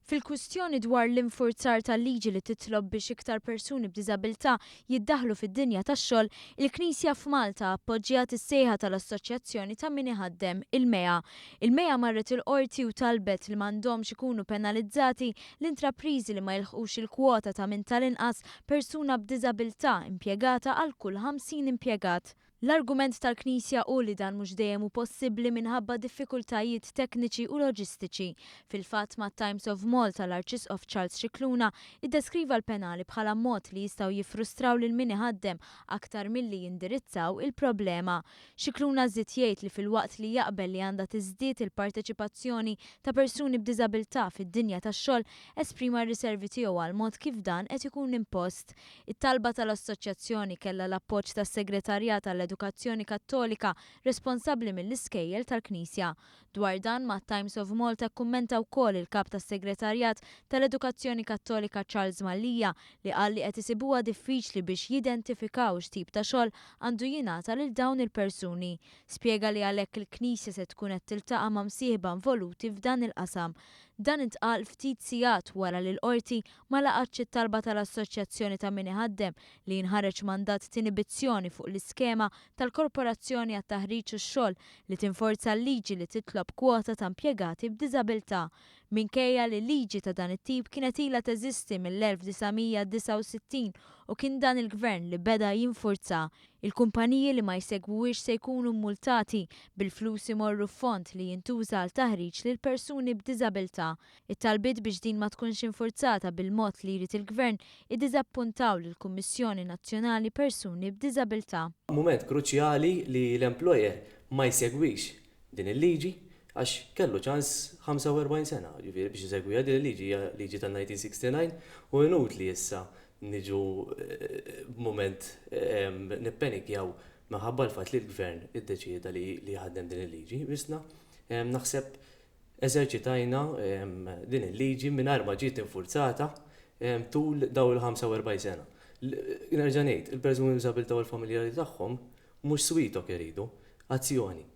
Fil-kwistjoni dwar l-infurzar tal-liġi li titlob biex iktar persuni b'diżabilità jiddaħlu fid-dinja tax-xogħol, il-Knisja f'Malta appoġġjat is-sejħa tal-Assoċjazzjoni ta' min iħaddem il-MEA. Il-MEA marret il-qorti u talbet li m'għandhomx ikunu penalizzati l-intrapriżi li ma jilħqux il-kwota ta' minn tal-inqas persuna b'diżabilità impjegata għal kull 50 impjegat. L-argument tal-Knisja hu li dan mhux dejjem hu possibbli minħabba diffikultajiet tekniċi u loġistiċi. Fil-fatt mat-Times of Malta l-Arċisqof Charles Scicluna iddeskriva l-penali bħala mod li jistgħu jiffrustraw lil min iħaddem aktar milli jindirizzaw il-problema. Scicluna żied jgħid li filwaqt li jaqbel li għandha tiżdied il-parteċipazzjoni ta' persuni b'diżabilità fid-dinja tax-xogħol, esprima r-riservi tiegħu għal mod kif dan qed ikun impost. It-talba tal-assoċjazzjoni kellha l-appoġġ tas-Segretarjat tal-Edukazzjoni Kattolika responsabbli mill-iskejjel tal-Knisja. Dwar dan mat-Times of Malta kkummenta wkoll il-kap tas-Segretarjat tal-Edukazzjoni Kattolika Charles Mallija li qal li qed isibuha diffiċli biex jidentifikaw x'tip ta' xogħol għandu jingħata lil dawn il-persuni. Spjega li għalhekk il-Knisja se tkun qed tiltaqa' ma' msieħba involuti f'dan il-qasam. Dan intqal ftit sigħat wara li l-qorti ma laqatx it-talba tal-Assoċjazzjoni ta' min iħaddem li jinħareġ mandat ta' inibizzjoni fuq l-iskema tal-Korporazzjoni għat-Taħriġ u x-Xogħol li tinforza l-liġi li titlob kwota ta' impjegati b'diżabilità. Minkejja li liġi ta' dan it-tip kienet ilha teżisti mill-1969 u kien dan il-gvern li beda jinfurza. Il-kumpaniji li ma jsegwuhiex se jkunu mmultati bil-flus imorru fond li jintuża għal taħriġ lil persuni b'diżabilità. It-talbiet biex din ma tkunx infurzata bil-mod li jrid il-gvern iddiżappuntaw lill-Kummissjoni Nazzjonali Persuni b'Diżabilità. Mument kruċjali li l-employer ma jsegwix din il-liġi għax kellu ċans 45 sena, ġifieri biex isegwiha din il-liġi hija liġi tal-1969 u inutli issa niġu b'mument nippenikjaw minħabba l-fatt li l-gvern iddeċieda li jħaddem din il-liġi. Bisna naħseb eżerċitajna din il-liġi mingħajr ma ġiet infurzata tul daw il-45 sena. Nerġa' ngħid, il-persuni b'diżabilità u l-familjari tagħhom mhux sweetok iridu, azzjoni.